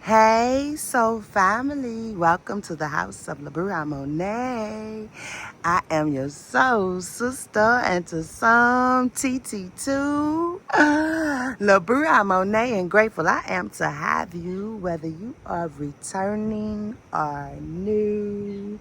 Hey, soul family, welcome to the house of Monet. I am your soul sister, and to some TT2. Monet, and grateful I am to have you, whether you are returning or new.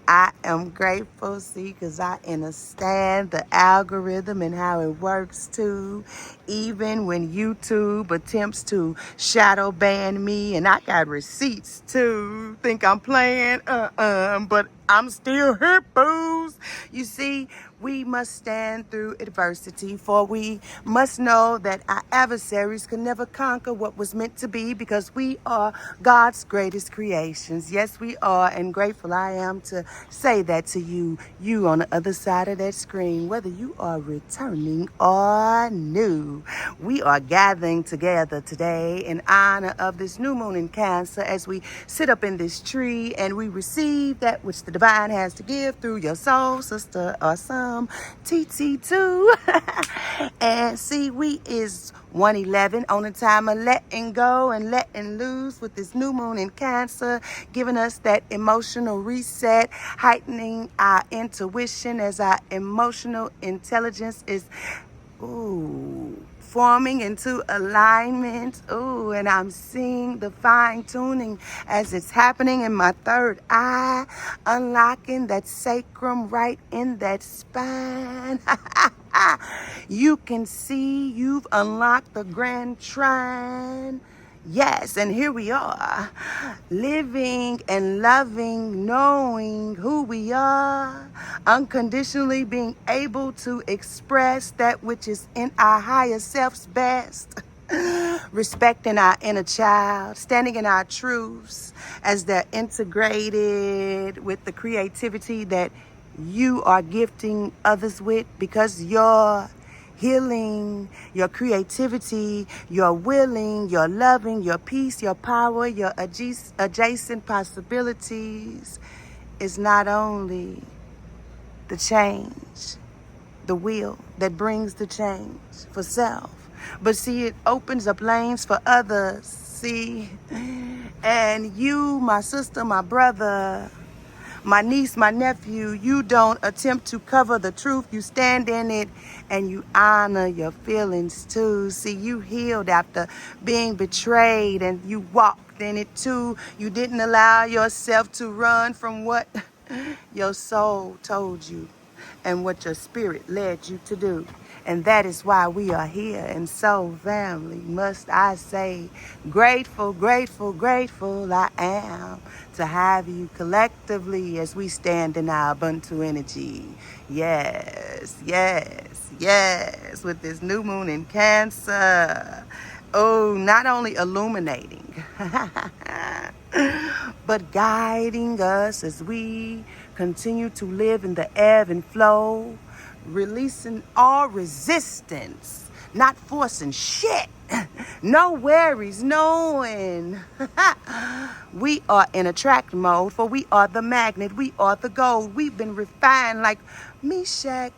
I am grateful, see, because I understand the algorithm and how it works too. Even when YouTube attempts to shadow ban me, and I got receipts too. Think I'm playing? But I'm still here, booze. You see, we must stand through adversity, for we must know that our adversaries can never conquer what was meant to be, because we are God's greatest creations. Yes, we are, and grateful I am to say that to you, you on the other side of that screen, whether you are returning or new. We are gathering together today in honor of this new moon in Cancer as we sit up in this tree and we receive that which the divine has to give through your soul sister or some TT2. And see, we is 111 on the time of letting go and letting loose with this new moon in Cancer, giving us that emotional reset, heightening our intuition as our emotional intelligence is forming into alignment. And I'm seeing the fine tuning as it's happening in my third eye, unlocking that sacrum right in that spine. You can see you've unlocked the grand trine. Yes, and here we are, living and loving, knowing who we are, unconditionally being able to express that which is in our higher self's best, respecting our inner child, standing in our truths as they're integrated with the creativity that you are gifting others with, because your healing, your creativity, your willing, your loving, your peace, your power, your adjacent possibilities is not only the change, the will that brings the change for self, but see, it opens up lanes for others, see? And you, my sister, my brother, my niece, my nephew, you don't attempt to cover the truth. You stand in it and you honor your feelings too. See, you healed after being betrayed and you walked in it too. You didn't allow yourself to run from what your soul told you and what your spirit led you to do. And that is why we are here. And so, family, must I say, grateful, grateful, grateful I am to have you collectively as we stand in our Ubuntu energy. Yes, yes, yes, with this new moon in Cancer. Not only illuminating, but guiding us as we continue to live in the ebb and flow, releasing all resistance, not forcing shit, no worries, knowing we are in attract mode, for we are the magnet, we are the gold. We've been refined like Meshach,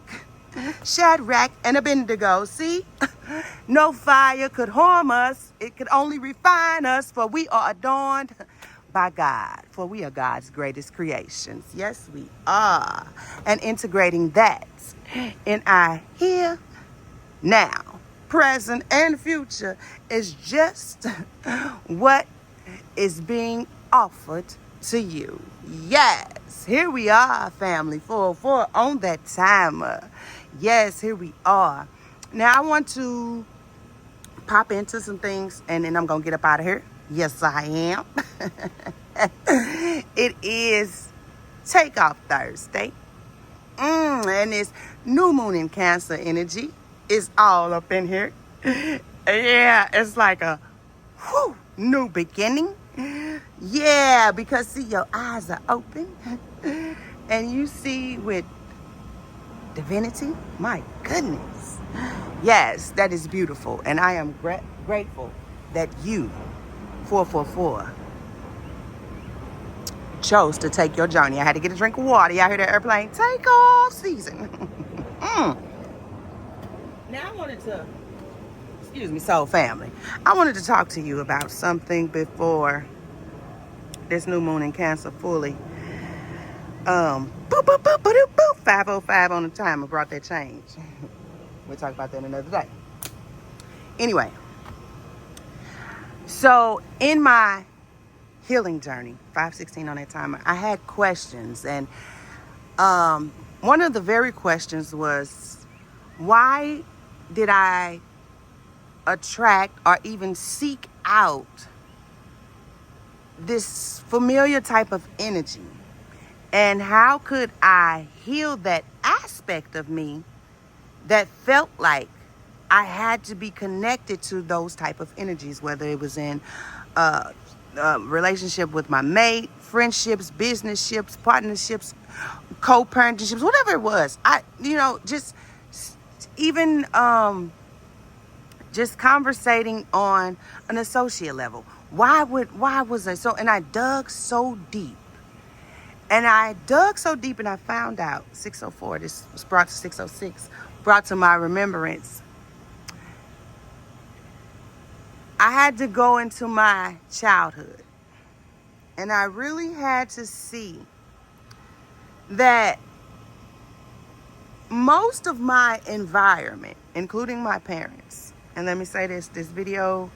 Shadrach, and Abednego. See? No fire could harm us. It could only refine us, for we are adorned by God, for we are God's greatest creations. Yes, we are. And integrating that in our here, now, present, and future is just what is being offered to you. Yes, here we are, family, 404 on that timer. Yes, here we are. Now, I want to pop into some things, and then I'm going to get up out of here. Yes, I am. It is Takeoff Thursday. And this new moon in Cancer energy is all up in here. Yeah, it's like a new beginning. Yeah, because see, your eyes are open and you see with divinity. My goodness. Yes, that is beautiful. And I am grateful that you, 444, chose to take your journey. I had to get a drink of water. Y'all hear that airplane? Take off season. Now I wanted to Excuse me, soul family. I wanted to talk to you about something before this new moon in Cancer fully. Boop, boop, boop, boop, boop, 5:05 on the timer brought that change. We'll talk about that another day. Anyway, so in my healing journey, 5:16 on that timer, I had questions, and one of the very questions was, why did I attract or even seek out this familiar type of energy? And how could I heal that aspect of me that felt like I had to be connected to those type of energies, whether it was in relationship with my mate, friendships, business-ships, partnerships, co-parenting-ships, whatever it was. Just even just conversating on an associate level. Why was I so? And I dug so deep. And I dug so deep, and I found out 604, this was brought to 606, brought to my remembrance. I had to go into my childhood, and I really had to see that most of my environment, including my parents, and let me say this video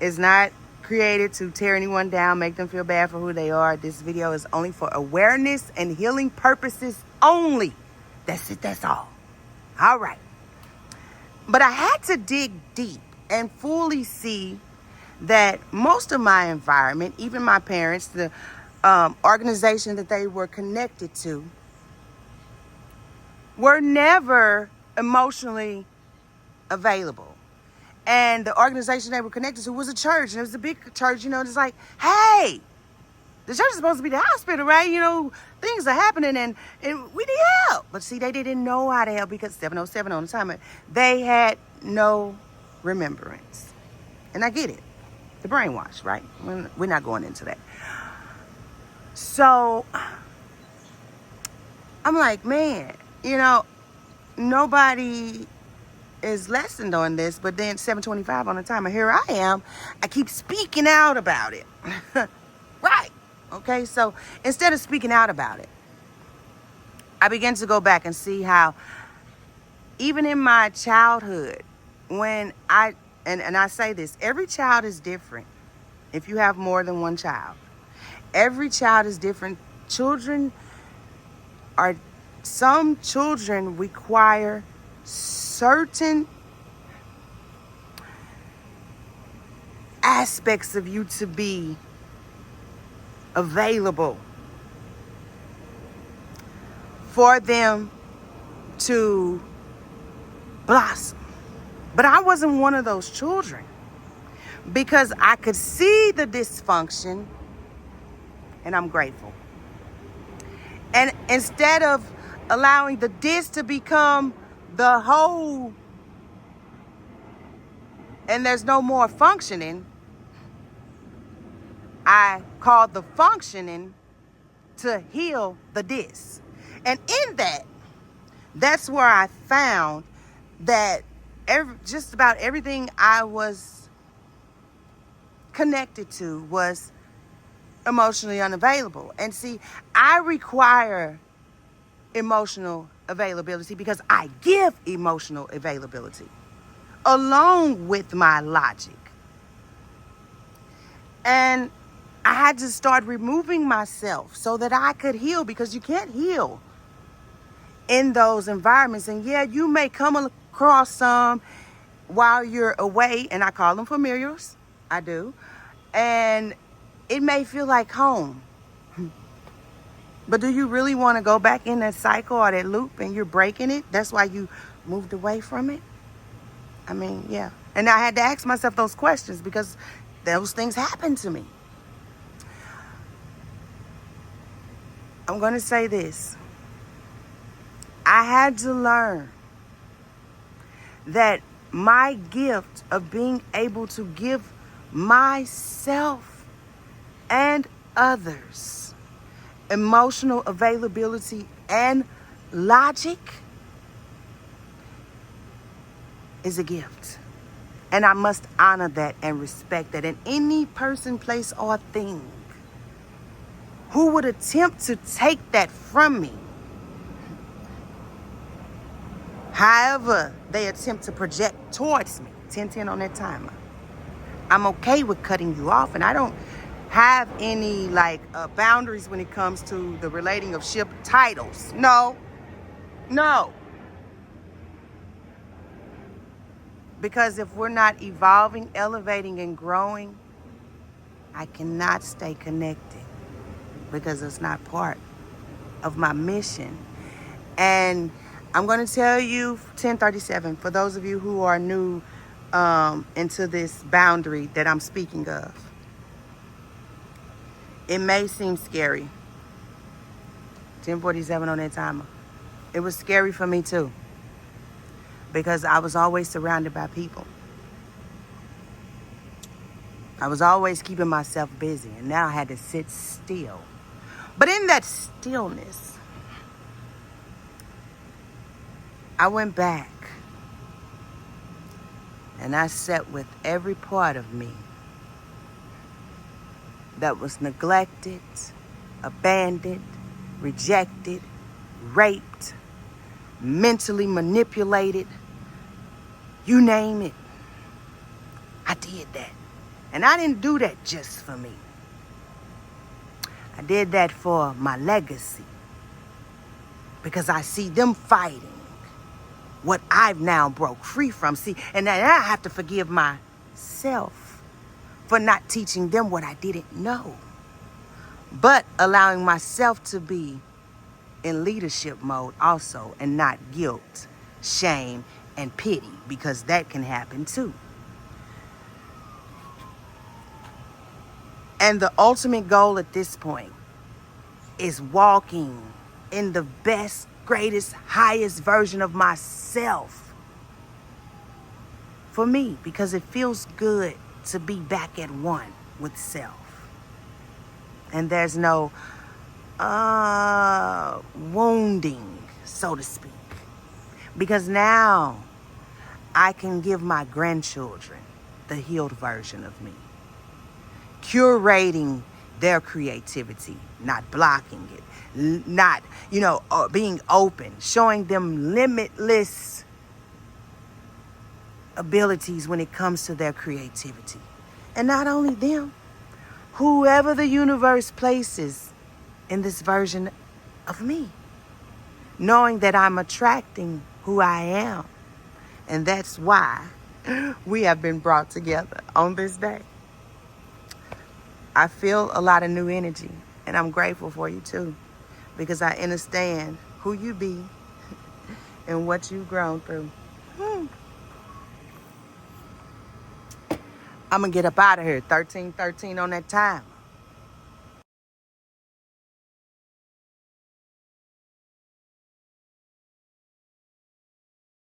is not created to tear anyone down, make them feel bad for who they are. This video is only for awareness and healing purposes only. That's it, that's all. All right. But I had to dig deep and fully see that most of my environment, even my parents, the organization that they were connected to, were never emotionally available. And the organization they were connected to was a church, and it was a big church. It's like, hey, the church is supposed to be the hospital, right? Things are happening, and we need help. But see, they didn't know how to help because 707 on the timer, they had no remembrance. And I get it. The brainwash, right? We're not going into that. So I'm like, man, nobody is lessened on this, but then 7:25 on the timer, here I am. I keep speaking out about it. Right. Okay, so instead of speaking out about it, I began to go back and see how even in my childhood, when I say this, every child is different. If you have more than one child, every child is different. Some children require certain aspects of you to be available for them to blossom. But I wasn't one of those children because I could see the dysfunction, and I'm grateful. And instead of allowing the dis to become the whole and there's no more functioning, I called the functioning to heal the dis. And in that's where I found that just about everything I was connected to was emotionally unavailable. And see, I require emotional availability because I give emotional availability along with my logic. And I had to start removing myself so that I could heal, because you can't heal in those environments. And yeah, you may come across some while you're away, and I call them familiars. I do. And it may feel like home. But do you really want to go back in that cycle or that loop and you're breaking it? That's why you moved away from it? I mean, yeah. And I had to ask myself those questions because those things happened to me. I'm going to say this. I had to learn that my gift of being able to give myself and others emotional availability and logic is a gift. And I must honor that and respect that. And any person, place, or thing who would attempt to take that from me, however they attempt to project towards me, 10-10 on that timer, I'm okay with cutting you off. And I don't have any boundaries when it comes to the relating of ship titles. No. Because if we're not evolving, elevating, and growing, I cannot stay connected because it's not part of my mission. And I'm going to tell you 1037, for those of you who are new into this boundary that I'm speaking of. It may seem scary. 1047 on that timer. It was scary for me too, because I was always surrounded by people. I was always keeping myself busy, and now I had to sit still. But in that stillness, I went back and I sat with every part of me that was neglected, abandoned, rejected, raped, mentally manipulated, you name it. I did that. And I didn't do that just for me. I did that for my legacy, because I see them fighting what I've now broke free from. See, and then I have to forgive myself for not teaching them what I didn't know, but allowing myself to be in leadership mode also, and not guilt, shame, and pity, because that can happen too. And the ultimate goal at this point is walking in the best, greatest, highest version of myself for me, because it feels good to be back at one with self. And there's no wounding, so to speak, because now I can give my grandchildren the healed version of me, curating their creativity, not blocking it, not, being open, showing them limitless abilities when it comes to their creativity. And not only them, whoever the universe places in this version of me, knowing that I'm attracting who I am. And that's why we have been brought together on this day. I feel a lot of new energy, and I'm grateful for you too, because I understand who you be and what you've grown through. I'm gonna get up out of here. 13:13 on that time.